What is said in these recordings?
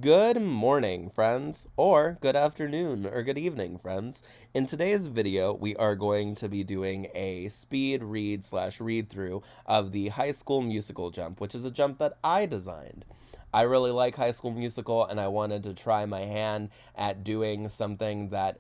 Good morning, friends, or good afternoon, or good evening, friends. In today's video, we are going to be doing a speed read slash read through of the High School Musical jump, which is a jump that I designed. I really like High School Musical, and I wanted to try my hand at doing something that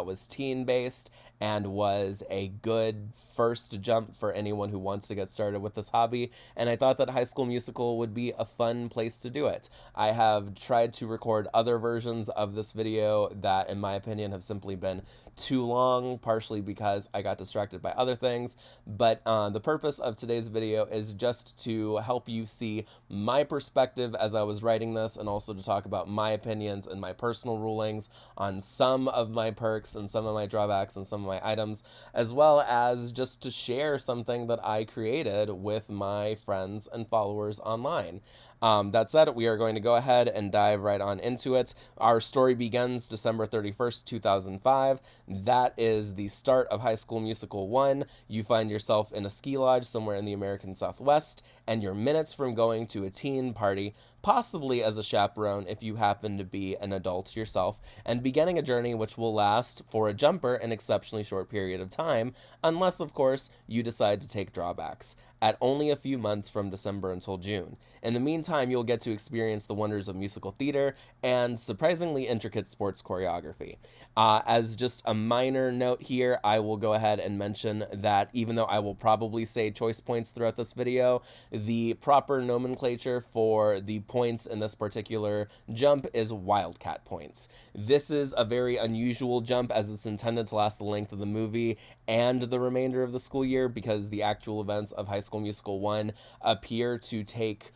was teen based and was a good first jump for anyone who wants to get started with this hobby. And I thought that High School Musical would be a fun place to do it. I have tried to record other versions of this video that, in my opinion, have simply been too long, partially because I got distracted by other things. But the purpose of today's video is just to help you see my perspective as I was writing this, and also to talk about my opinions and my personal rulings on some of my perks and some of my drawbacks and some of my items, as well as just to share something that I created with my friends and followers online. That said, we are going to go ahead and dive right on into it. Our story begins December 31st, 2005. That is the start of High School Musical 1. You find yourself in a ski lodge somewhere in the American Southwest, and you're minutes from going to a teen party, possibly as a chaperone if you happen to be an adult yourself, and beginning a journey which will last for a jumper an exceptionally short period of time, unless, of course, you decide to take drawbacks, at only a few months from December until June. In the meantime, you'll get to experience the wonders of musical theater and surprisingly intricate sports choreography. As just a minor note here, I will go ahead and mention that even though I will probably say choice points throughout this video, the proper nomenclature for the points in this particular jump is wildcat points. This is a very unusual jump as it's intended to last the length of the movie and the remainder of the school year, because the actual events of High School Musical 1 appear to take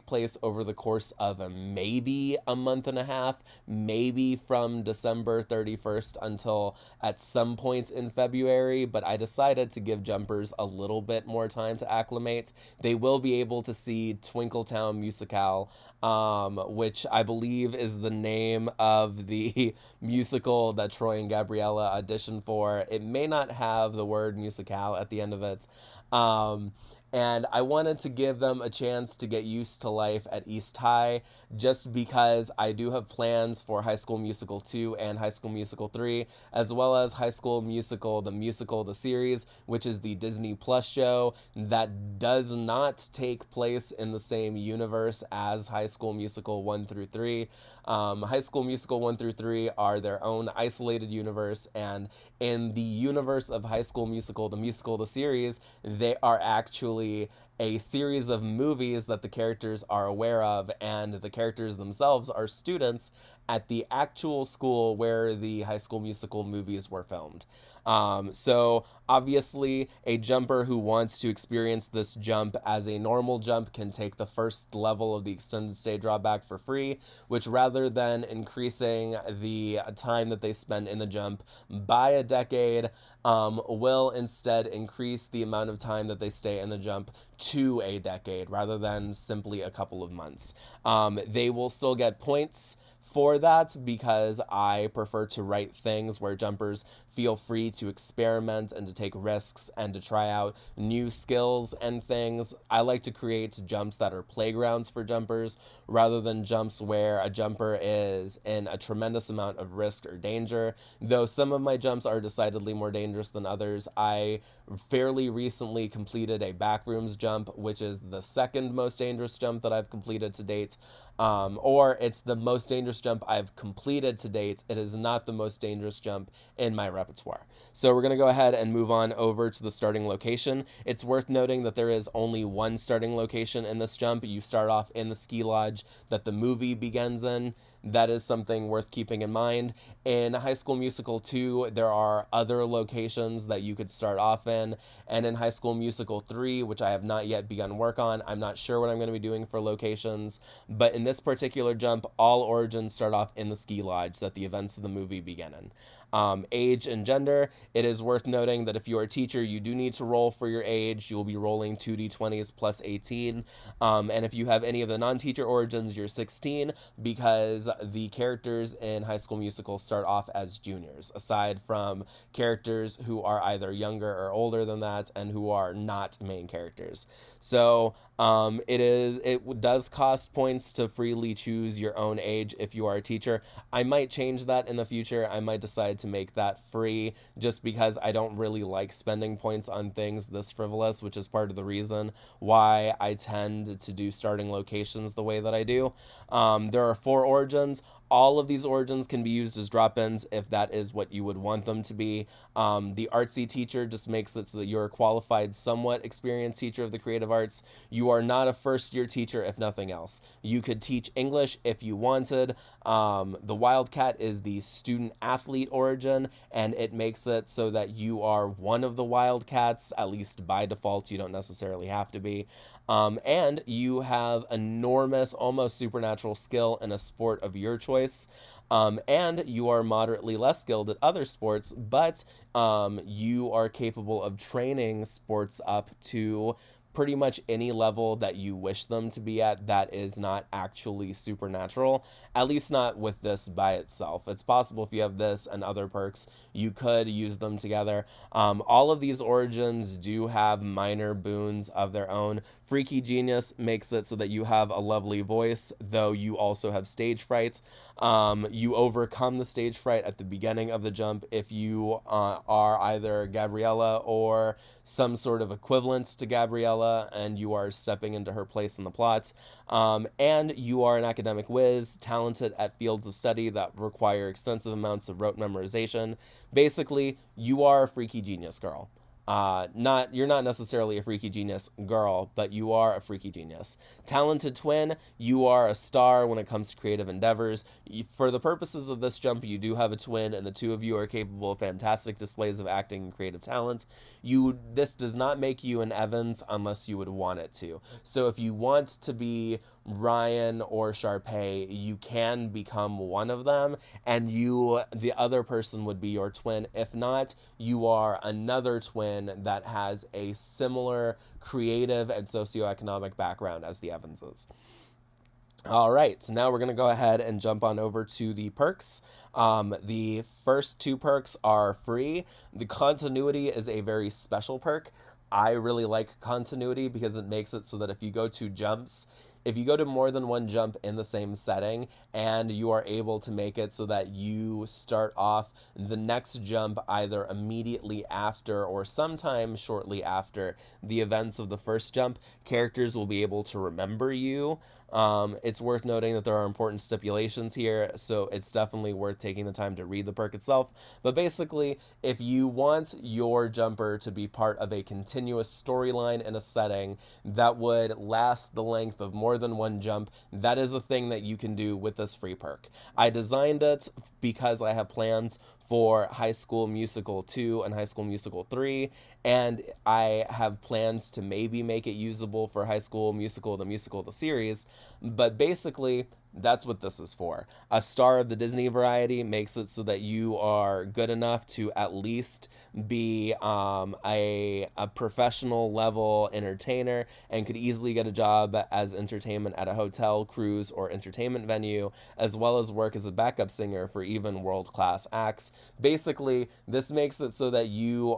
place over the course of maybe a month and a half, maybe from December 31st until at some points in February, but I decided to give jumpers a little bit more time to acclimate. They will be able to see Twinkletown Musical, which I believe is the name of the musical that Troy and Gabriella auditioned for. It may not have the word musical at the end of it. And I wanted to give them a chance to get used to life at East High, just because I do have plans for High School Musical 2 and High School Musical 3, as well as High School Musical, the series, which is the Disney Plus show that does not take place in the same universe as High School Musical 1 through 3. High School Musical 1 through 3 are their own isolated universe, and in the universe of High School Musical, the series, they are actually a series of movies that the characters are aware of, and the characters themselves are students at the actual school where the High School Musical movies were filmed. So obviously, a jumper who wants to experience this jump as a normal jump can take the first level of the extended stay drawback for free, which, rather than increasing the time that they spend in the jump by a decade, will instead increase the amount of time that they stay in the jump to a decade rather than simply a couple of months. They will still get points for that, because I prefer to write things where jumpers feel free to experiment and to take risks and to try out new skills and things. I like to create jumps that are playgrounds for jumpers rather than jumps where a jumper is in a tremendous amount of risk or danger. Though some of my jumps are decidedly more dangerous than others, I fairly recently completed a backrooms jump, which is the second most dangerous jump that I've completed to date. Or it's the most dangerous jump I've completed to date. It is not the most dangerous jump in my repertoire. So we're going to go ahead and move on over to the starting location. It's worth noting that there is only one starting location in this jump. You start off in the ski lodge that the movie begins in. That is something worth keeping in mind. In High School Musical 2, there are other locations that you could start off in. And in High School Musical 3, which I have not yet begun work on, I'm not sure what I'm going to be doing for locations. But in this particular jump, all origins start off in the ski lodge that the events of the movie begin in. Age and gender, it is worth noting that if you are a teacher, you do need to roll for your age. You will be rolling 2d20s plus 18. And if you have any of the non-teacher origins, you're 16, because the characters in High School Musical start off as juniors, aside from characters who are either younger or older than that and who are not main characters. So It does cost points to freely choose your own age if you are a teacher. I might change that in the future. I might decide to make that free just because I don't really like spending points on things this frivolous, which is part of the reason why I tend to do starting locations the way that I do. There are 4 origins. All of these origins can be used as drop-ins if that is what you would want them to be. The artsy teacher just makes it so that you're a qualified, somewhat experienced teacher of the creative arts. You are not a first-year teacher, if nothing else. You could teach English if you wanted. The Wildcat is the student-athlete origin, and it makes it so that you are one of the Wildcats, at least by default. You don't necessarily have to be. And you have enormous, almost supernatural skill in a sport of your choice. And you are moderately less skilled at other sports, but you are capable of training sports up to pretty much any level that you wish them to be at that is not actually supernatural, at least not with this by itself. It's possible if you have this and other perks, you could use them together. All of these origins do have minor boons of their own. Freaky Genius makes it so that you have a lovely voice, though you also have stage fright. You overcome the stage fright at the beginning of the jump if you are either Gabriella or some sort of equivalent to Gabriella, and you are stepping into her place in the plot. And you are an academic whiz, talented at fields of study that require extensive amounts of rote memorization. Basically, you are a freaky genius girl. Not You're not necessarily a freaky genius girl, but you are a freaky genius. Talented twin, you are a star when it comes to creative endeavors. For the purposes of this jump, you do have a twin, and the two of you are capable of fantastic displays of acting and creative talent. This does not make you an Evans unless you would want it to. So if you want to be Ryan or Sharpay, you can become one of them, and the other person would be your twin. If not, you are another twin that has a similar creative and socioeconomic background as the Evanses. All right, so now we're going to go ahead and jump on over to the perks. The first 2 perks are free. The continuity is a very special perk. I really like continuity because it makes it so that if you go to more than one jump in the same setting, and you are able to make it so that you start off the next jump either immediately after or sometime shortly after the events of the first jump, characters will be able to remember you. It's worth noting that there are important stipulations here, so it's definitely worth taking the time to read the perk itself. But basically, if you want your jumper to be part of a continuous storyline in a setting that would last the length of more than one jump, that is a thing that you can do with this free perk. I designed it because I have plans for High School Musical 2 and High School Musical 3, and I have plans to maybe make it usable for High School Musical, the series, but basically, that's what this is for. A star of the Disney variety makes it so that you are good enough to at least be a professional level entertainer and could easily get a job as entertainment at a hotel, cruise, or entertainment venue, as well as work as a backup singer for even world-class acts. Basically, this makes it so that you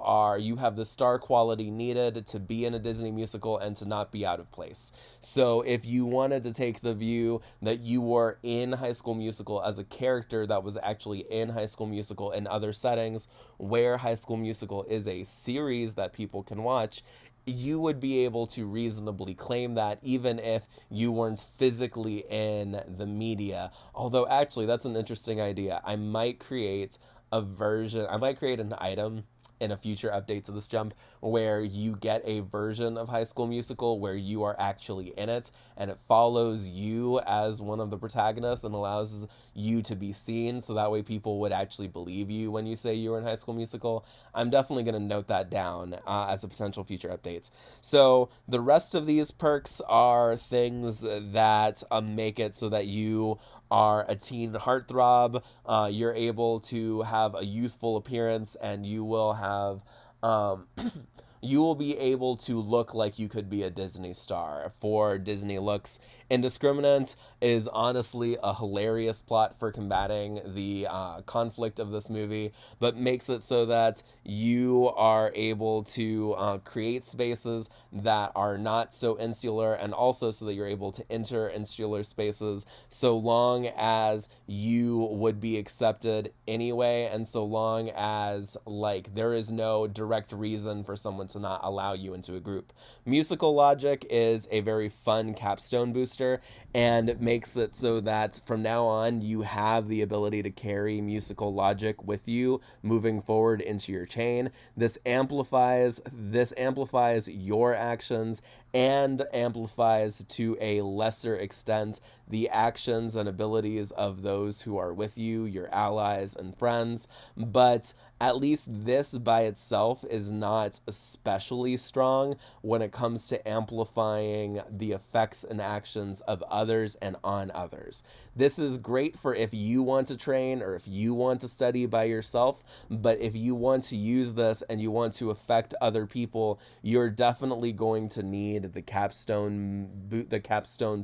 have the star quality needed to be in a Disney musical and to not be out of place. So if you wanted to take the view that you were in High School Musical as a character that was actually in High School Musical in other settings where High School Musical is a series that people can watch, you would be able to reasonably claim that even if you weren't physically in the media. Although actually that's an interesting idea. I might create an item in a future update to this jump where you get a version of High School Musical where you are actually in it and it follows you as one of the protagonists and allows you to be seen, so that way people would actually believe you when you say you were in High School Musical. I'm definitely going to note that down as a potential future updates. So the rest of these perks are things that make it so that you are a teen heartthrob. You're able to have a youthful appearance, and you will have you will be able to look like you could be a Disney star. For Disney looks indiscriminate is honestly a hilarious plot for combating the conflict of this movie, but makes it so that you are able to create spaces that are not so insular, and also so that you're able to enter insular spaces so long as you would be accepted anyway, and so long as like there is no direct reason for someone to not allow you into a group. Musical logic is a very fun capstone booster, and it makes it so that from now on you have the ability to carry musical logic with you moving forward into your chain. This amplifies your actions and amplifies to a lesser extent the actions and abilities of those who are with you, your allies and friends. But at least this by itself is not especially strong when it comes to amplifying the effects and actions of others and on others. This is great for if you want to train or if you want to study by yourself, but if you want to use this and you want to affect other people, you're definitely going to need the capstone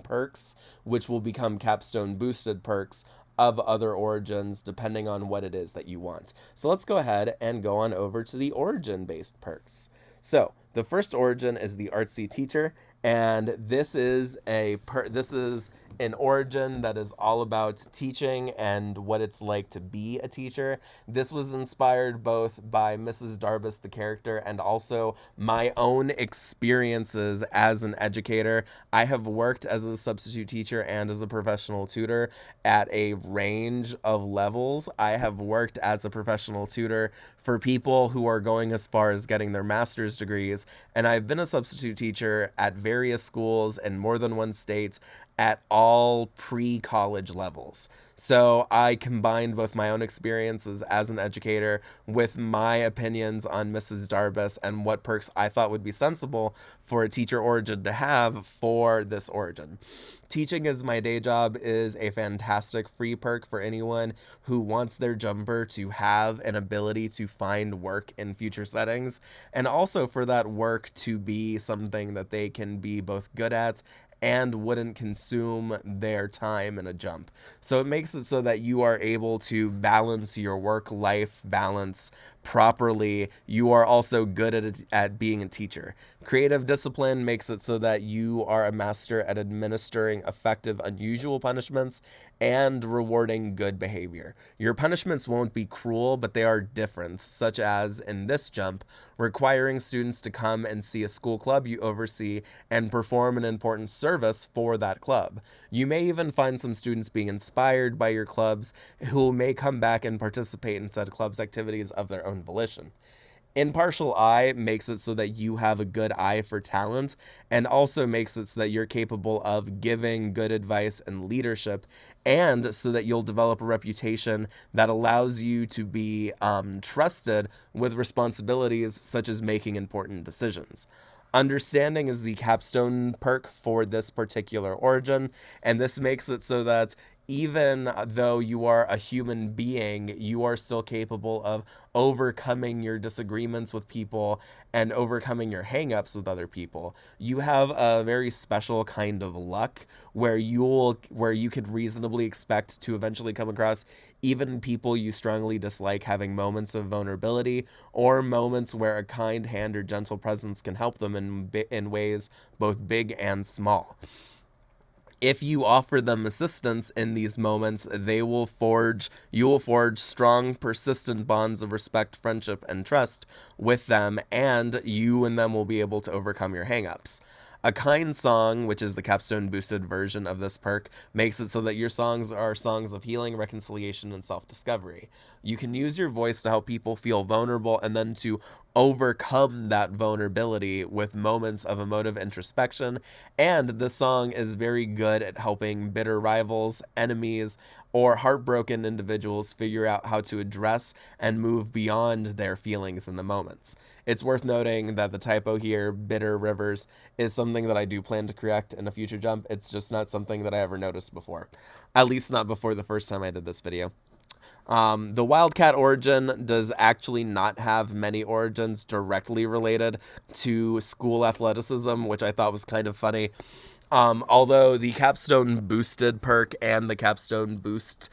perks, which will become capstone boosted perks of other origins depending on what it is that you want. So let's go ahead and go on over to the origin based perks. So the first origin is the artsy teacher, and this is an origin that is all about teaching and what it's like to be a teacher. This was inspired both by Mrs. Darbus, the character, and also my own experiences as an educator. I have worked as a substitute teacher and as a professional tutor at a range of levels. I have worked as a professional tutor for people who are going as far as getting their master's degrees, and I've been a substitute teacher at various schools in more than one state at all pre-college levels. So I combined both my own experiences as an educator with my opinions on Mrs. Darbus and what perks I thought would be sensible for a teacher origin to have for this origin. Teaching as my day job is a fantastic free perk for anyone who wants their jumper to have an ability to find work in future settings, and also for that work to be something that they can be both good at and wouldn't consume their time in a jump. So it makes it so that you are able to balance your work-life balance properly. You are also good at being a teacher. Creative discipline makes it so that you are a master at administering effective, unusual punishments and rewarding good behavior. Your punishments won't be cruel, but they are different, such as in this jump, requiring students to come and see a school club you oversee and perform an important service for that club. You may even find some students being inspired by your clubs who may come back and participate in said club's activities of their own volition. Impartial eye makes it so that you have a good eye for talent, and also makes it so that you're capable of giving good advice and leadership, and so that you'll develop a reputation that allows you to be trusted with responsibilities such as making important decisions. Understanding is the capstone perk for this particular origin, and this makes it so that even though you are a human being, you are still capable of overcoming your disagreements with people and overcoming your hang-ups with other people. You have a very special kind of luck where you could reasonably expect to eventually come across even people you strongly dislike having moments of vulnerability, or moments where a kind hand or gentle presence can help them in ways both big and small. If you offer them assistance in these moments, you will forge strong, persistent bonds of respect, friendship, and trust with them, and you and them will be able to overcome your hangups. A kind song, which is the capstone boosted version of this perk, makes it so that your songs are songs of healing, reconciliation, and self-discovery. You can use your voice to help people feel vulnerable and then to overcome that vulnerability with moments of emotive introspection, and the song is very good at helping bitter rivals, enemies, or heartbroken individuals figure out how to address and move beyond their feelings in the moments. It's worth noting that the typo here, bitter rivers, is something that I do plan to correct in a future jump. It's just not something that I ever noticed before. At least not before the first time I did this video. The Wildcat origin does actually not have many origins directly related to school athleticism, which I thought was kind of funny. Although the Capstone Boosted perk and the Capstone Boost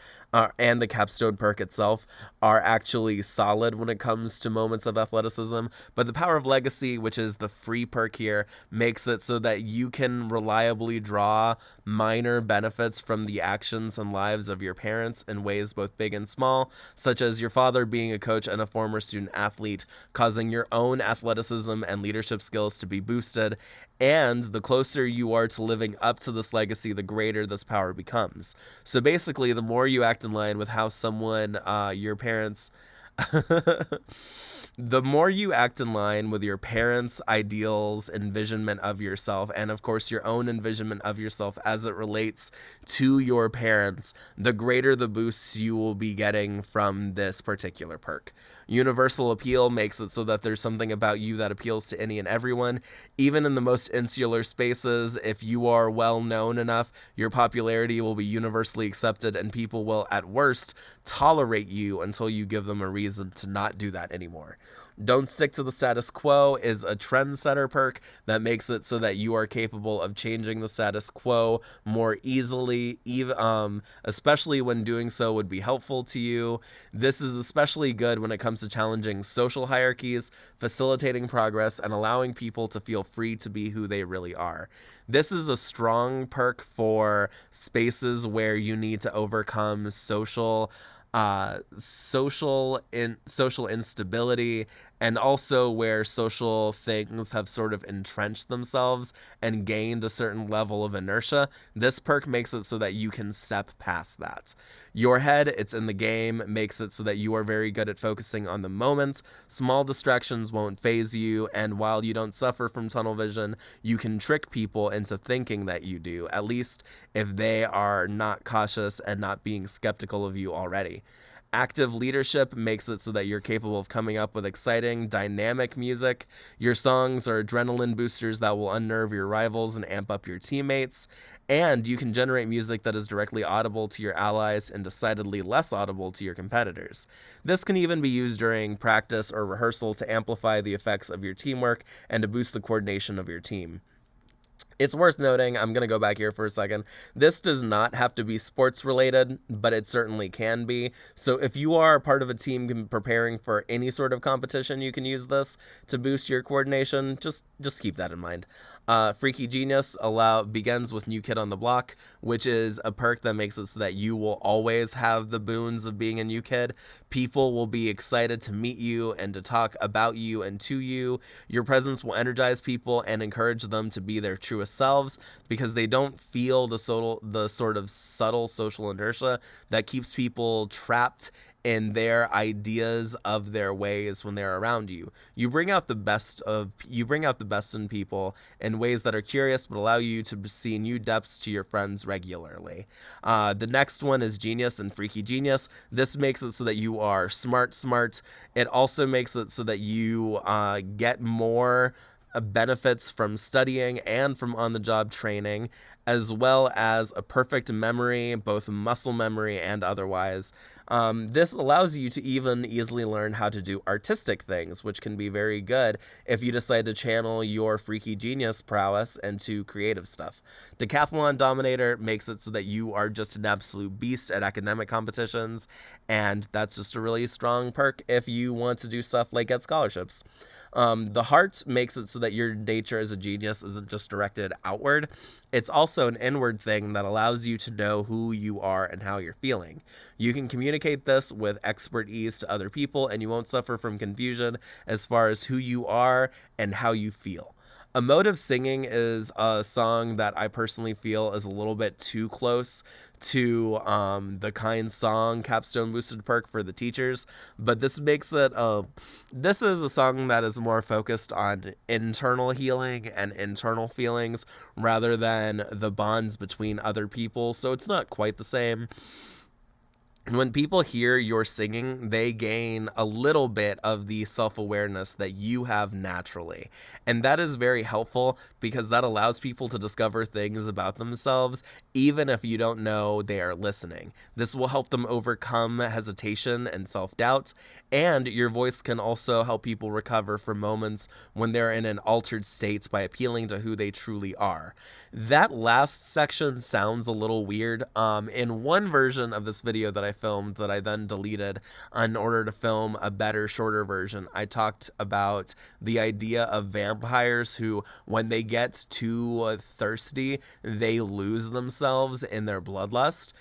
and the Capstone perk itself are actually solid when it comes to moments of athleticism, but the Power of Legacy, which is the free perk here, makes it so that you can reliably draw minor benefits from the actions and lives of your parents in ways both big and small, such as your father being a coach and a former student athlete, causing your own athleticism and leadership skills to be boosted. And the closer you are to living up to this legacy, the greater this power becomes. So basically, the more you act in line with how someone, your parents, the more you act in line with your parents' ideals, envisionment of yourself, and of course your own envisionment of yourself as it relates to your parents, the greater the boosts you will be getting from this particular perk. Universal appeal makes it so that there's something about you that appeals to any and everyone. Even in the most insular spaces, if you are well known enough, your popularity will be universally accepted, and people will, at worst, tolerate you until you give them a reason to not do that anymore. Don't Stick to the Status Quo is a trendsetter perk that makes it so that you are capable of changing the status quo more easily, even, especially when doing so would be helpful to you. This is especially good when it comes to challenging social hierarchies, facilitating progress, and allowing people to feel free to be who they really are. This is a strong perk for spaces where you need to overcome social instability, and also where social things have sort of entrenched themselves and gained a certain level of inertia. This perk makes it so that you can step past that. Your Head, it's in the game, makes it so that you are very good at focusing on the moment. Small distractions won't phase you, and while you don't suffer from tunnel vision, you can trick people into thinking that you do, at least if they are not cautious and not being skeptical of you already. Active leadership makes it so that you're capable of coming up with exciting, dynamic music. Your songs are adrenaline boosters that will unnerve your rivals and amp up your teammates. And you can generate music that is directly audible to your allies and decidedly less audible to your competitors. This can even be used during practice or rehearsal to amplify the effects of your teamwork and to boost the coordination of your team. It's worth noting, I'm going to go back here for a second, this does not have to be sports related, but it certainly can be. So if you are part of a team preparing for any sort of competition, you can use this to boost your coordination. Just keep that in mind. Freaky Genius begins with New Kid on the Block, which is a perk that makes it so that you will always have the boons of being a new kid. People will be excited to meet you and to talk about you and to you. Your presence will energize people and encourage them to be their truest selves because they don't feel the sort of subtle social inertia that keeps people trapped in their ideas of their ways when they're around you. You bring out the best in people in ways that are curious but allow you to see new depths to your friends regularly. The next one is Genius and Freaky Genius. This makes it so that you are smart. It also makes it so that you get more benefits from studying and from on-the-job training, as well as a perfect memory, both muscle memory and otherwise. This allows you to even easily learn how to do artistic things, which can be very good if you decide to channel your freaky genius prowess into creative stuff. Decathlon Dominator makes it so that you are just an absolute beast at academic competitions, and that's just a really strong perk if you want to do stuff like get scholarships. The Heart makes it so that your nature as a genius isn't just directed outward. It's also an inward thing that allows you to know who you are and how you're feeling. You can communicate this with expert ease to other people, and you won't suffer from confusion as far as who you are and how you feel. Emotive Singing is a song that I personally feel is a little bit too close to the Kind Song Capstone Boosted perk for the teachers, but this makes it this is a song that is more focused on internal healing and internal feelings rather than the bonds between other people, so it's not quite the same. when people hear your singing, they gain a little bit of the self-awareness that you have naturally. And that is very helpful because that allows people to discover things about themselves even if you don't know they are listening. This will help them overcome hesitation and self-doubt, and your voice can also help people recover from moments when they're in an altered state by appealing to who they truly are. That last section sounds a little weird. In one version of this video that I filmed that I then deleted in order to film a better, shorter version, I talked about the idea of vampires who, when they get too thirsty, they lose themselves in their bloodlust.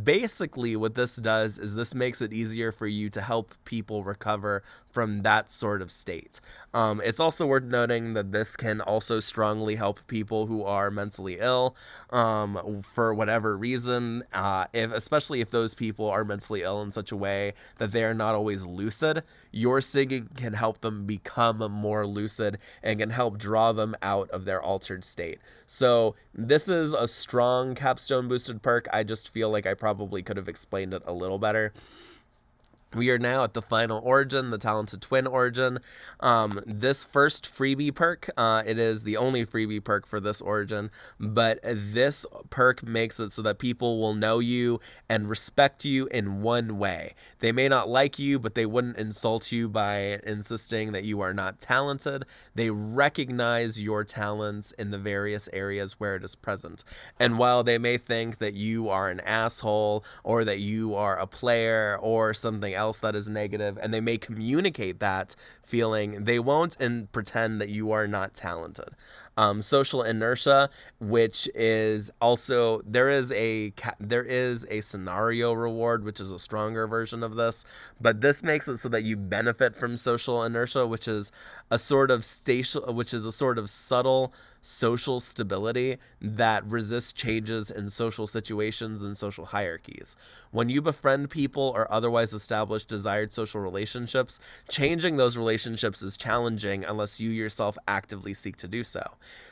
Basically, what this does is this makes it easier for you to help people recover from that sort of state. It's also worth noting that this can also strongly help people who are mentally ill for whatever reason, especially if those people are mentally ill in such a way that they are not always lucid. Your singing can help them become more lucid and can help draw them out of their altered state. So this is a strong capstone boosted perk. I just feel like I probably could have explained it a little better. We are now at the final origin, the Talented Twin origin. This first freebie perk, it is the only freebie perk for this origin, but this perk makes it so that people will know you and respect you in one way. They may not like you, but they wouldn't insult you by insisting that you are not talented. They recognize your talents in the various areas where it is present. And while they may think that you are an asshole or that you are a player or something else that is negative, and they may communicate that feeling, they won't and pretend that you are not talented. Social inertia, which is also, there is a scenario reward, which is a stronger version of this, but this makes it so that you benefit from social inertia, which is a sort of subtle social stability that resists changes in social situations and social hierarchies. When you befriend people or otherwise establish desired social relationships, changing those relationships is challenging unless you yourself actively seek to do so.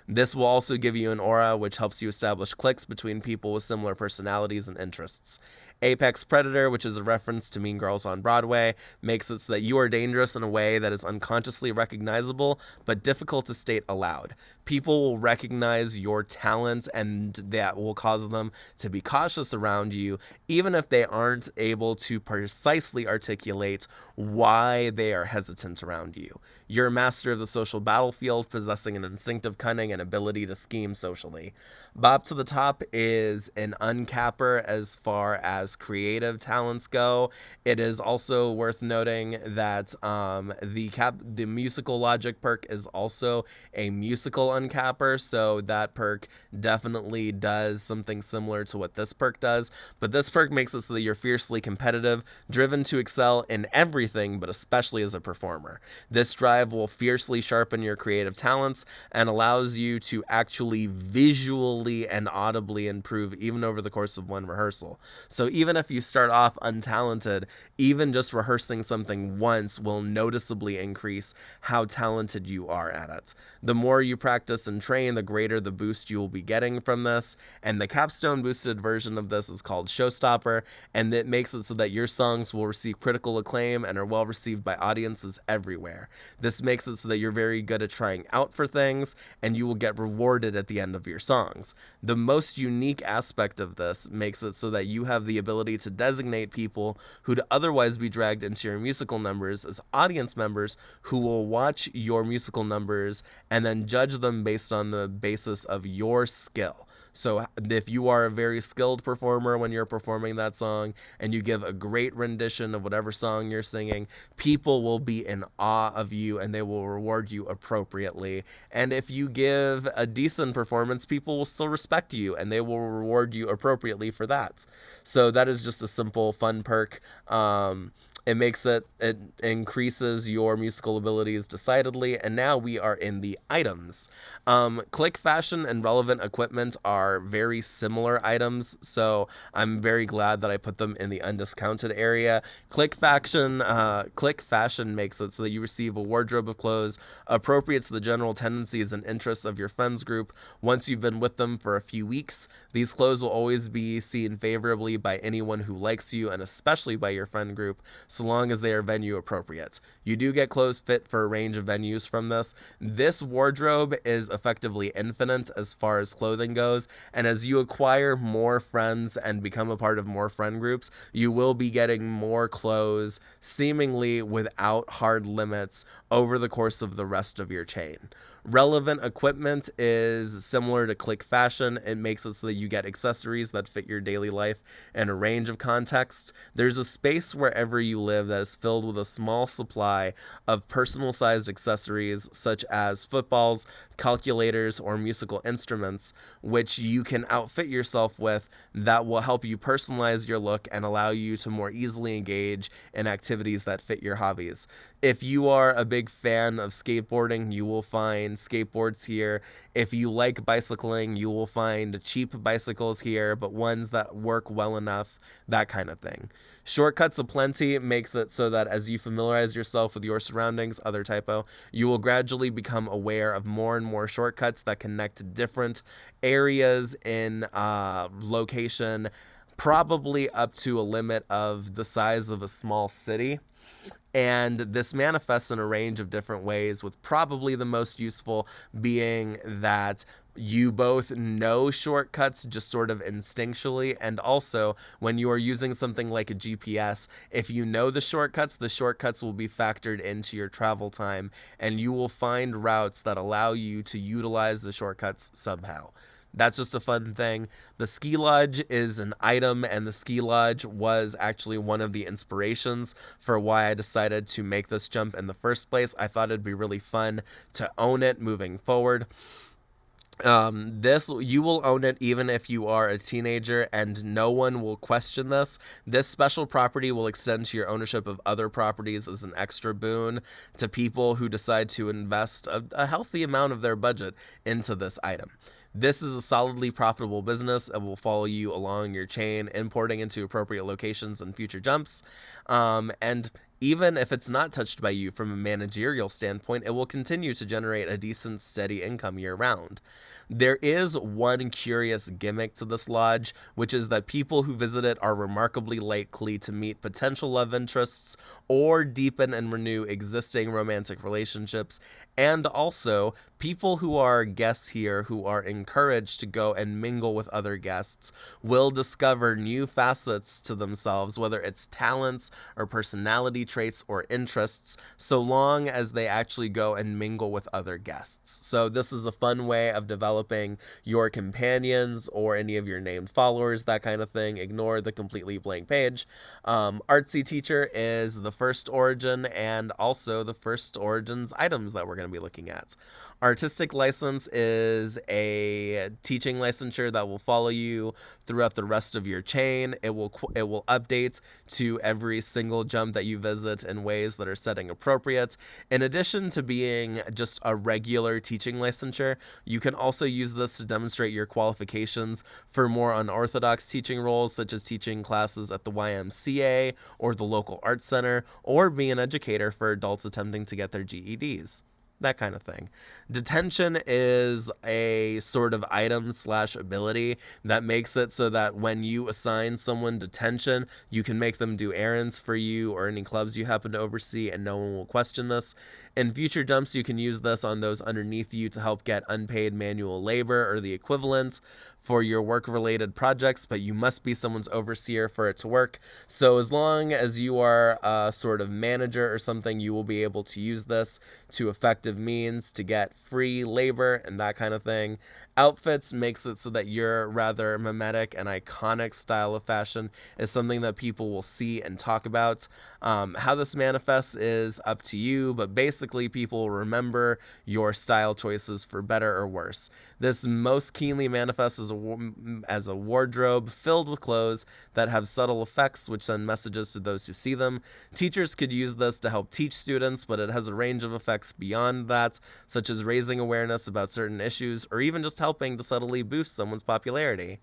This will also give you an aura, which helps you establish cliques between people with similar personalities and interests. Apex Predator, which is a reference to Mean Girls on Broadway, makes it so that you are dangerous in a way that is unconsciously recognizable but difficult to state aloud. People will recognize your talent, and that will cause them to be cautious around you, even if they aren't able to precisely articulate why they are hesitant around you. You're a master of the social battlefield, possessing an instinctive cunning and ability to scheme socially. Bop to the Top is an uncapper as far as creative talents go. It is also worth noting that the musical logic perk is also a musical uncapper, so that perk definitely does something similar to what this perk does, but this perk makes it so that you're fiercely competitive, driven to excel in everything, but especially as a performer. This drive will fiercely sharpen your creative talents and allows you to actually visually and audibly improve even over the course of one rehearsal. So even if you start off untalented, even just rehearsing something once will noticeably increase how talented you are at it. The more you practice and train, the greater the boost you will be getting from this, and the capstone boosted version of this is called Showstopper, and it makes it so that your songs will receive critical acclaim and are well received by audiences everywhere. This makes it so that you're very good at trying out for things, and you will get rewarded at the end of your songs. The most unique aspect of this makes it so that you have the ability to designate people who'd otherwise be dragged into your musical numbers as audience members who will watch your musical numbers and then judge them based on the basis of your skill. So if you are a very skilled performer when you're performing that song and you give a great rendition of whatever song you're singing, people will be in awe of you and they will reward you appropriately. And if you give a decent performance, people will still respect you and they will reward you appropriately for that. So that is just a simple fun perk. It increases your musical abilities decidedly. And now we are in the items. Click fashion and relevant equipment are very similar items, so I'm very glad that I put them in the undiscounted area. Click fashion makes it so that you receive a wardrobe of clothes appropriate to the general tendencies and interests of your friends group. Once you've been with them for a few weeks, these clothes will always be seen favorably by anyone who likes you, and especially by your friend group, so long as they are venue appropriate. You do get clothes fit for a range of venues from this. This wardrobe is effectively infinite as far as clothing goes, and as you acquire more friends and become a part of more friend groups, you will be getting more clothes seemingly without hard limits over the course of the rest of your chain. Relevant equipment is similar to Click Fashion. It makes it so that you get accessories that fit your daily life in a range of contexts. There's a space wherever you live that is filled with a small supply of personal-sized accessories such as footballs, calculators, or musical instruments, which you can outfit yourself with that will help you personalize your look and allow you to more easily engage in activities that fit your hobbies. If you are a big fan of skateboarding, you will find skateboards here. If you like bicycling, you will find cheap bicycles here, but ones that work well enough, that kind of thing. Shortcuts aplenty makes it so that as you familiarize yourself with your surroundings, other typo, you will gradually become aware of more and more shortcuts that connect different areas in location, probably up to a limit of the size of a small city. And this manifests in a range of different ways, with probably the most useful being that you both know shortcuts just sort of instinctually, and also when you are using something like a GPS, if you know the shortcuts will be factored into your travel time, and you will find routes that allow you to utilize the shortcuts somehow. That's just a fun thing. The ski lodge is an item, and the ski lodge was actually one of the inspirations for why I decided to make this jump in the first place. I thought it'd be really fun to own it moving forward. You will own it even if you are a teenager, and no one will question this. This special property will extend to your ownership of other properties as an extra boon to people who decide to invest a healthy amount of their budget into this item. This is a solidly profitable business and will follow you along your chain, importing into appropriate locations and future jumps. And even if it's not touched by you from a managerial standpoint, it will continue to generate a decent, steady income year-round. There is one curious gimmick to this lodge, which is that people who visit it are remarkably likely to meet potential love interests or deepen and renew existing romantic relationships, and also people who are guests here who are encouraged to go and mingle with other guests will discover new facets to themselves, whether it's talents or personality traits or interests, so long as they actually go and mingle with other guests. So this is a fun way of developing your companions or any of your named followers, that kind of thing. Ignore the completely blank page. Artsy Teacher is the first origin, and also the first origins items that we're going to be looking at. Artistic License is a teaching licensure that will follow you throughout the rest of your chain. It will update to every single jump that you visit in ways that are setting appropriate. In addition to being just a regular teaching licensure, you can also use this to demonstrate your qualifications for more unorthodox teaching roles, such as teaching classes at the YMCA or the local arts center, or be an educator for adults attempting to get their GEDs. That kind of thing. Detention is a sort of item/ability that makes it so that when you assign someone detention, you can make them do errands for you or any clubs you happen to oversee, and no one will question this. In future jumps, you can use this on those underneath you to help get unpaid manual labor or the equivalent for your work-related projects, but you must be someone's overseer for it to work. So as long as you are a sort of manager or something, you will be able to use this to effectively cost-effective means to get free labor and that kind of thing. Outfits makes it so that your rather mimetic and iconic style of fashion is something that people will see and talk about. How this manifests is up to you, but basically people will remember your style choices for better or worse. This most keenly manifests as a wardrobe filled with clothes that have subtle effects which send messages to those who see them. Teachers could use this to help teach students, but it has a range of effects beyond that, such as raising awareness about certain issues or even just helping to subtly boost someone's popularity.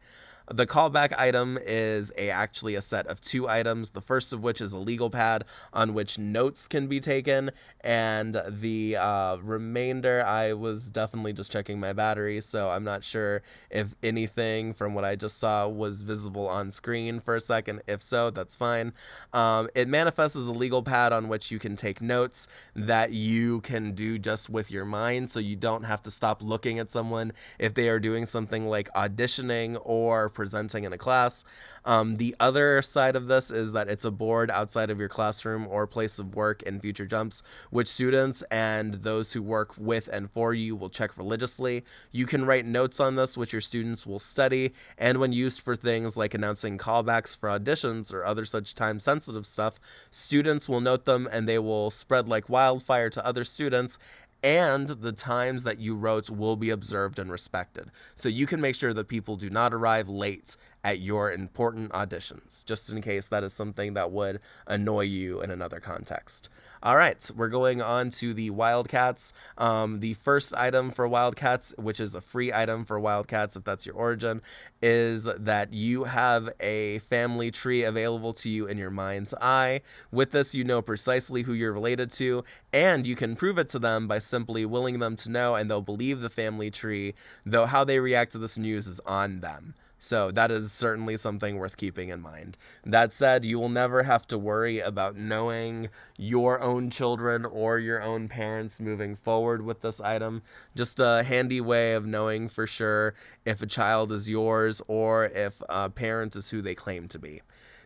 The callback item is actually a set of 2 items, the first of which is a legal pad on which notes can be taken, and the remainder, I was definitely just checking my battery, so I'm not sure if anything from what I just saw was visible on screen for a second. If so, that's fine. It manifests as a legal pad on which you can take notes that you can do just with your mind, so you don't have to stop looking at someone if they are doing something like auditioning or presenting in a class. The other side of this is that it's a board outside of your classroom or place of work in future jumps, which students and those who work with and for you will check religiously. You can write notes on this, which your students will study, and when used for things like announcing callbacks for auditions or other such time-sensitive stuff, students will note them and they will spread like wildfire to other students, and the times that you wrote will be observed and respected. So you can make sure that people do not arrive late at your important auditions, just in case that is something that would annoy you in another context. All right, we're going on to the Wildcats. The first item for Wildcats, which is a free item for Wildcats if that's your origin, is that you have a family tree available to you in your mind's eye. With this, you know precisely who you're related to, and you can prove it to them by simply willing them to know, and they'll believe the family tree, though how they react to this news is on them. So that is certainly something worth keeping in mind. That said, you will never have to worry about knowing your own children or your own parents moving forward with this item. Just a handy way of knowing for sure if a child is yours or if a parent is who they claim to be.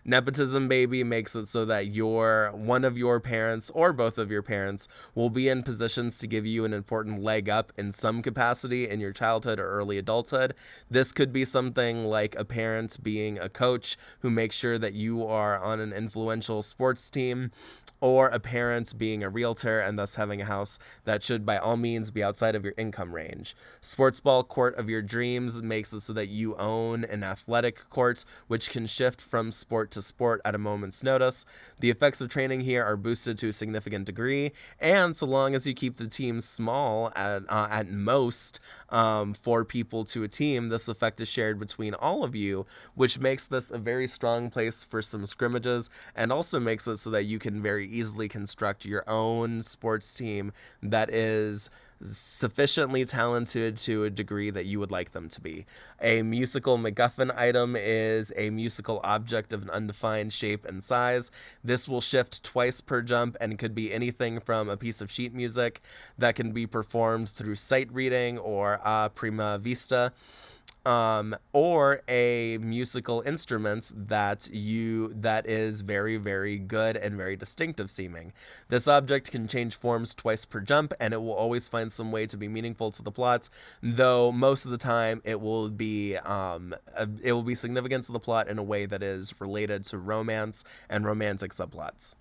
Nepotism baby makes it so that one of your parents or both of your parents will be in positions to give you an important leg up in some capacity in your childhood or early adulthood. This could be something like a parent being a coach who makes sure that you are on an influential sports team, or a parent being a realtor and thus having a house that should by all means be outside of your income range. Sports ball court of your dreams makes it so that you own an athletic court, which can shift from sport to sport at a moment's notice. The effects of training here are boosted to a significant degree, and so long as you keep the team small at most 4 people to a team, this effect is shared between all of you, which makes this a very strong place for some scrimmages, and also makes it so that you can very easily construct your own sports team that is sufficiently talented to a degree that you would like them to be. A musical MacGuffin item is a musical object of an undefined shape and size. This will shift twice per jump and could be anything from a piece of sheet music that can be performed through sight reading or a prima vista, or a musical instrument that is very, very good and very distinctive seeming. This object can change forms twice per jump, and it will always find some way to be meaningful to the plot, though most of the time it will be significant to the plot in a way that is related to romance and romantic subplots.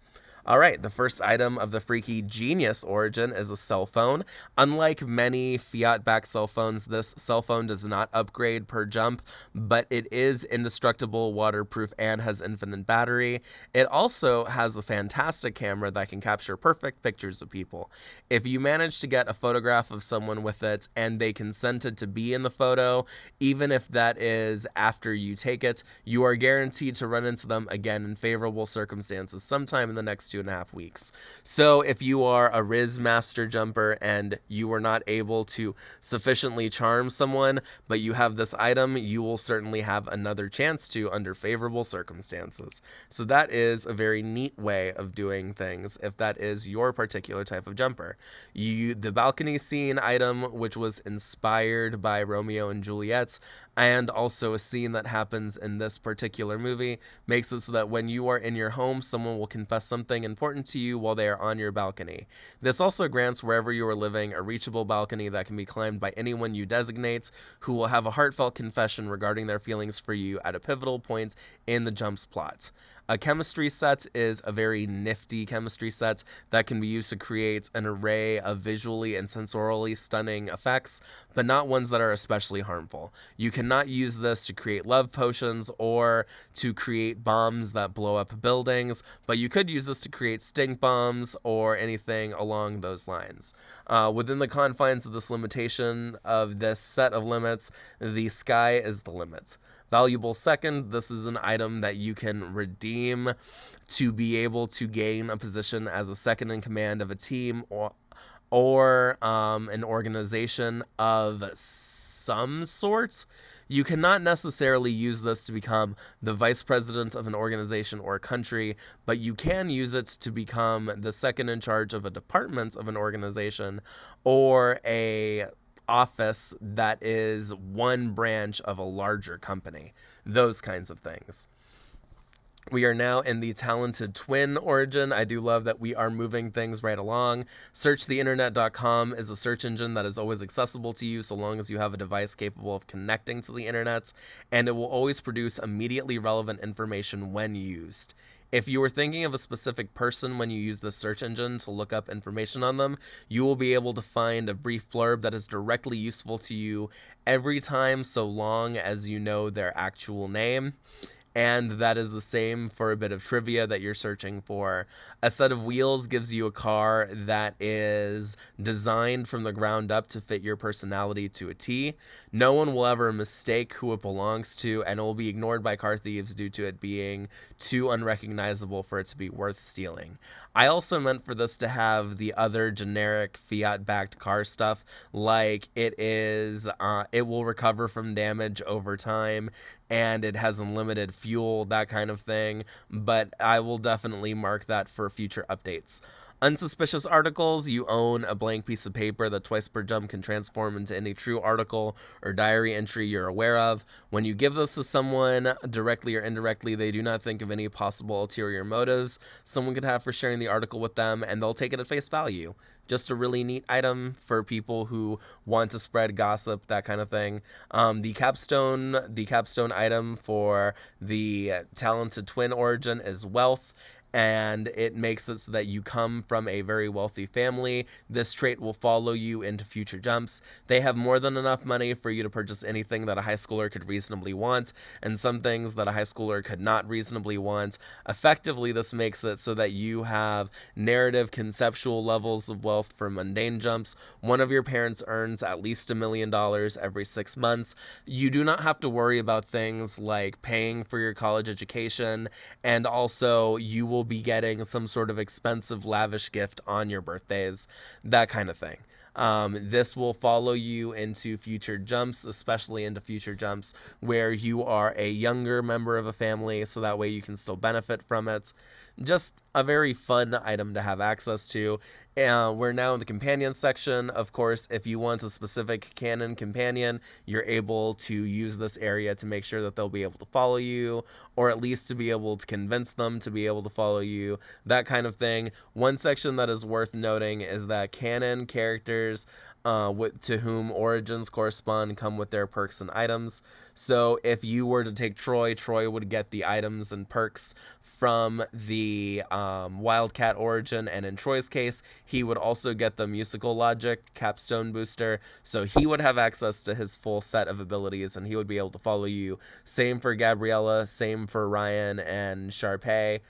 All right, the first item of the freaky genius origin is a cell phone. Unlike many fiat-backed cell phones, this cell phone does not upgrade per jump, but it is indestructible, waterproof, and has infinite battery. It also has a fantastic camera that can capture perfect pictures of people. If you manage to get a photograph of someone with it and they consented to be in the photo, even if that is after you take it, you are guaranteed to run into them again in favorable circumstances sometime in the next 2.5 weeks. So if you are a Riz Master jumper and you were not able to sufficiently charm someone, but you have this item, you will certainly have another chance to under favorable circumstances. So that is a very neat way of doing things if that is your particular type of jumper. The balcony scene item, which was inspired by Romeo and Juliet, and also a scene that happens in this particular movie, makes it so that when you are in your home, someone will confess something important to you while they are on your balcony. This also grants wherever you are living a reachable balcony that can be climbed by anyone you designate, who will have a heartfelt confession regarding their feelings for you at a pivotal point in the jumps plot. A chemistry set is a very nifty chemistry set that can be used to create an array of visually and sensorially stunning effects, but not ones that are especially harmful. You cannot use this to create love potions or to create bombs that blow up buildings, but you could use this to create stink bombs or anything along those lines. Within the confines of this limitation of this set of limits, the sky is the limit. Valuable second, this is an item that you can redeem to be able to gain a position as a second in command of a team or an organization of some sorts. You cannot necessarily use this to become the vice president of an organization or a country, but you can use it to become the second in charge of a department of an organization or a office that is one branch of a larger company. Those kinds of things. We are now in the talented twin origin. I do love that we are moving things right along. Searchtheinternet.com is a search engine that is always accessible to you so long as you have a device capable of connecting to the internet, and it will always produce immediately relevant information when used. If you were thinking of a specific person when you use this search engine to look up information on them, you will be able to find a brief blurb that is directly useful to you every time, so long as you know their actual name. And that is the same for a bit of trivia that you're searching for. A set of wheels gives you a car that is designed from the ground up to fit your personality to a T. No one will ever mistake who it belongs to, and it will be ignored by car thieves due to it being too unrecognizable for it to be worth stealing. I also meant for this to have the other generic Fiat-backed car stuff, like it will recover from damage over time, and it has unlimited fuel, that kind of thing, but I will definitely mark that for future updates. Unsuspicious articles, you own a blank piece of paper that twice per jump can transform into any true article or diary entry you're aware of. When you give this to someone, directly or indirectly, they do not think of any possible ulterior motives someone could have for sharing the article with them, and they'll take it at face value. Just a really neat item for people who want to spread gossip, that kind of thing. The capstone item for the talented twin origin is wealth, and it makes it so that you come from a very wealthy family. This trait will follow you into future jumps. They have more than enough money for you to purchase anything that a high schooler could reasonably want, and some things that a high schooler could not reasonably want. Effectively, this makes it so that you have narrative, conceptual levels of wealth for mundane jumps. One of your parents earns at least $1 million every 6 months. You do not have to worry about things like paying for your college education, and also you will be getting some sort of expensive, lavish gift on your birthdays, that kind of thing. This will follow you into future jumps, especially into future jumps where you are a younger member of a family, so that way you can still benefit from it. Just a very fun item to have access to. We're now in the companion section. Of course, if you want a specific canon companion, you're able to use this area to make sure that they'll be able to follow you, or at least to be able to convince them to be able to follow you, that kind of thing. One section that is worth noting is that canon characters to whom origins correspond come with their perks and items. So if you were to take Troy would get the items and perks from the Wildcat origin, and in Troy's case, he would also get the musical logic capstone booster, so he would have access to his full set of abilities, and he would be able to follow you. Same for Gabriella, same for Ryan and Sharpay,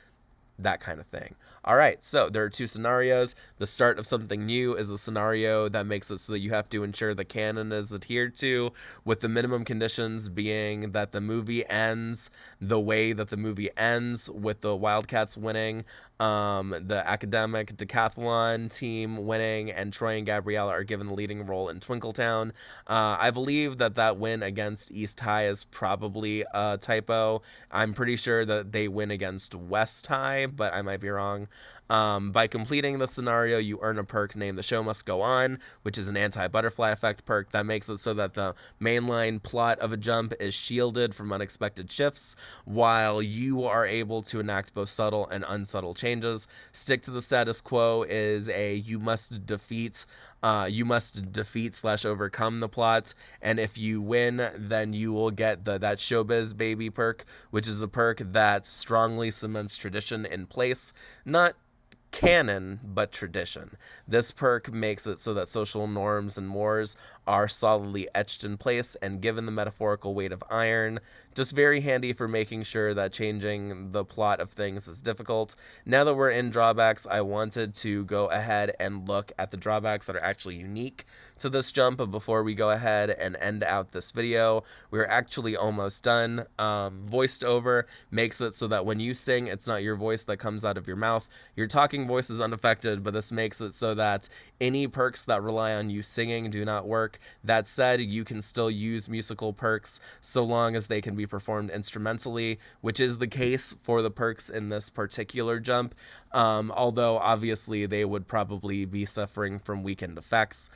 that kind of thing. All right, so there are two scenarios. The start of something new is a scenario that makes it so that you have to ensure the canon is adhered to, with the minimum conditions being that the movie ends the way that the movie ends, with the Wildcats winning, the academic decathlon team winning, and Troy and Gabriella are given the leading role in Twinkletown. I believe that win against East High is probably a typo. I'm pretty sure that they win against West High, say, but I might be wrong. By completing the scenario, you earn a perk named The Show Must Go On, which is an anti-butterfly effect perk that makes it so that the mainline plot of a jump is shielded from unexpected shifts, while you are able to enact both subtle and unsubtle changes. Stick to the status quo is a you must defeat slash overcome the plot, and if you win, then you will get that Showbiz Baby perk, which is a perk that strongly cements tradition in place. Not canon, but tradition. This perk makes it so that social norms and mores are solidly etched in place and given the metaphorical weight of iron. Just very handy for making sure that changing the plot of things is difficult. Now that we're in drawbacks, I wanted to go ahead and look at the drawbacks that are actually unique to this jump. But before we go ahead and end out this video, we're actually almost done. Voiced over makes it so that when you sing, it's not your voice that comes out of your mouth. Your talking voice is unaffected, but this makes it so that any perks that rely on you singing do not work. That said, you can still use musical perks so long as they can be performed instrumentally, which is the case for the perks in this particular jump, although obviously they would probably be suffering from weakened effects.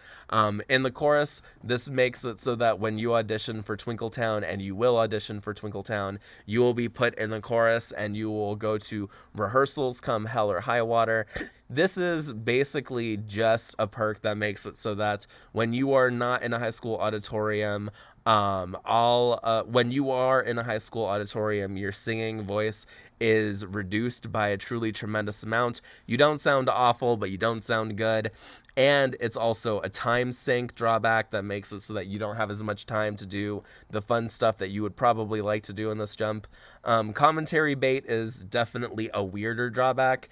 In the chorus, this makes it so that when you audition for Twinkletown, and you will audition for Twinkletown, you will be put in the chorus and you will go to rehearsals come hell or high water. This is basically just a perk that makes it so that when you are not in a high school auditorium, when you are in a high school auditorium, your singing voice is reduced by a truly tremendous amount. You don't sound awful, but you don't sound good. And it's also a time sink drawback that makes it so that you don't have as much time to do the fun stuff that you would probably like to do in this jump. Commentary bait is definitely a weirder drawback.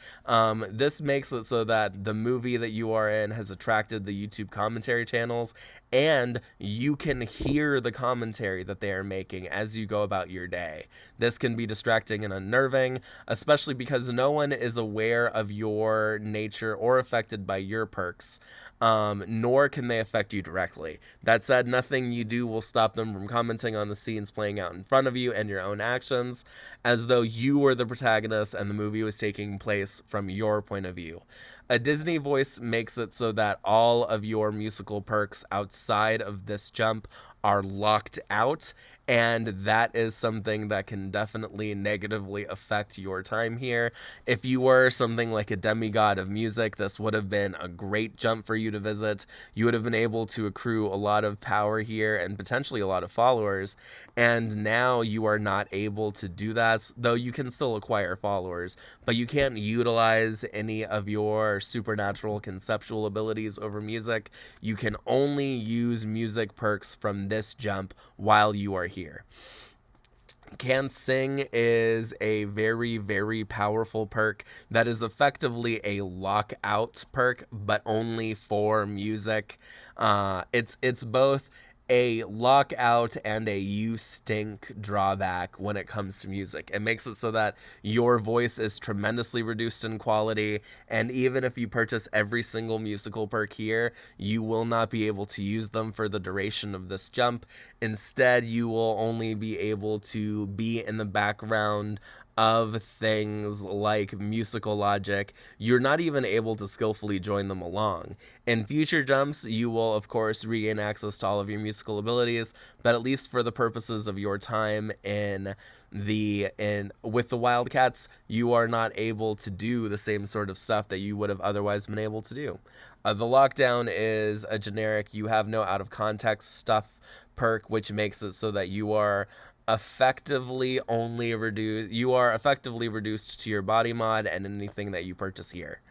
This makes it so that the movie that you are in has attracted the YouTube commentary channels, and you can hear the commentary that they are making as you go about your day. This can be distracting and unnerving, especially because no one is aware of your nature or affected by your perks, nor can they affect you directly. That said, nothing you do will stop them from commenting on the scenes playing out in front of you and your own actions, as though you were the protagonist and the movie was taking place from your point of view. A Disney voice makes it so that all of your musical perks outside of this jump are locked out, and that is something that can definitely negatively affect your time here. If you were something like a demigod of music, this would have been a great jump for you to visit. You would have been able to accrue a lot of power here and potentially a lot of followers, and now you are not able to do that, though you can still acquire followers, but you can't utilize any of your supernatural conceptual abilities over music. You can only use music perks from this jump while you are here. Can Sing is a very, very powerful perk that is effectively a lockout perk, but only for music. It's both a lockout and a you stink drawback when it comes to music. It makes it so that your voice is tremendously reduced in quality, and even if you purchase every single musical perk here, you will not be able to use them for the duration of this jump. Instead, you will only be able to be in the background of things like musical logic. You're not even able to skillfully join them along. In future jumps, you will of course regain access to all of your musical abilities, but at least for the purposes of your time with the Wildcats, you are not able to do the same sort of stuff that you would have otherwise been able to do. The lockdown is a generic you have no out of context stuff perk, which makes it so that you are effectively reduced to your body mod and anything that you purchase here.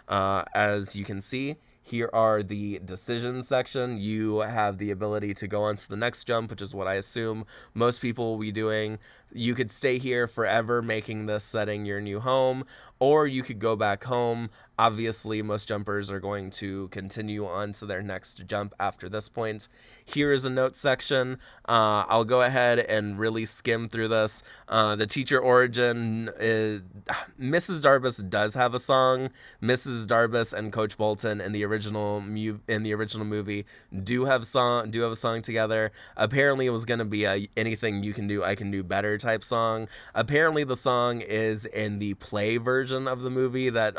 As you can see, here are the decisions section. You have the ability to go on to the next jump, which is what I assume most people will be doing. You could stay here forever, making this setting your new home, or you could go back home. Obviously, most jumpers are going to continue on to their next jump after this point. Here is a notes section. I'll go ahead and really skim through this. The teacher origin Mrs. Darbus does have a song. Mrs. Darbus and Coach Bolton in the original movie do have a song together. Apparently, it was gonna be a "Anything You Can Do, I Can Do Better" type song. Apparently, the song is in the play version of the movie that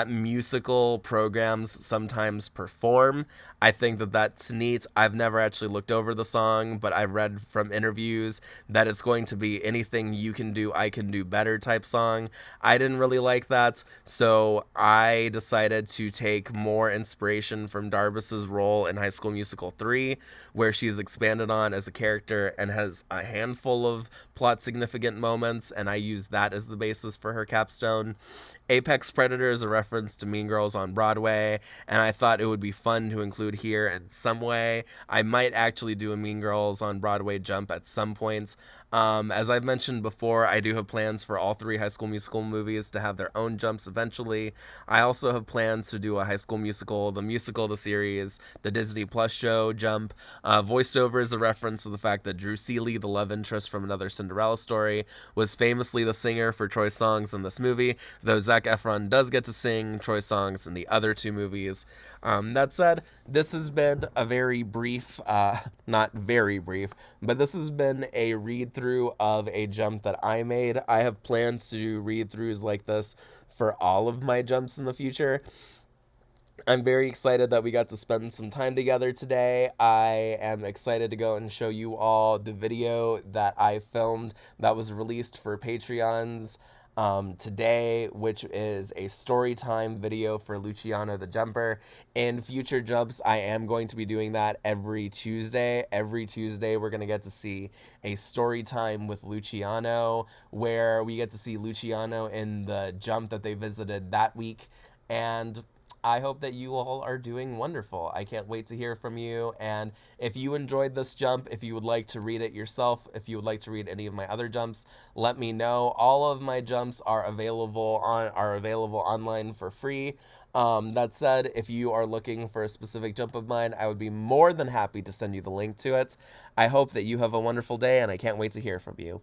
musical programs sometimes perform. I think that's neat. I've never actually looked over the song, but I've read from interviews that it's going to be "Anything You Can Do, I Can Do Better" type song. I didn't really like that, so I decided to take more inspiration from Darbus's role in High School Musical 3, where she's expanded on as a character and has a handful of plot significant moments, and I used that as the basis for her capstone. Apex Predator is a reference to Mean Girls on Broadway, and I thought it would be fun to include here in some way. I might actually do a Mean Girls on Broadway jump at some point. As I've mentioned before, I do have plans for all 3 High School Musical movies to have their own jumps eventually. I also have plans to do a High School Musical, the series, the Disney Plus show jump. Voiceover is a reference to the fact that Drew Seeley, the love interest from Another Cinderella Story, was famously the singer for Troy's songs in this movie, though Zac Efron does get to sing Troy's songs in the other 2 movies. That said, this has been a very brief, not very brief, but this has been a read-through of a jump that I made. I have plans to do read-throughs like this for all of my jumps in the future. I'm very excited that we got to spend some time together today. I am excited to go and show you all the video that I filmed that was released for Patreons today, which is a story time video for Luciano the Jumper. In future jumps, I am going to be doing that every Tuesday. Every Tuesday, we're going to get to see a story time with Luciano, where we get to see Luciano in the jump that they visited that week. And I hope that you all are doing wonderful. I can't wait to hear from you. And if you enjoyed this jump, if you would like to read it yourself, if you would like to read any of my other jumps, let me know. All of my jumps are available online for free. That said, if you are looking for a specific jump of mine, I would be more than happy to send you the link to it. I hope that you have a wonderful day, and I can't wait to hear from you.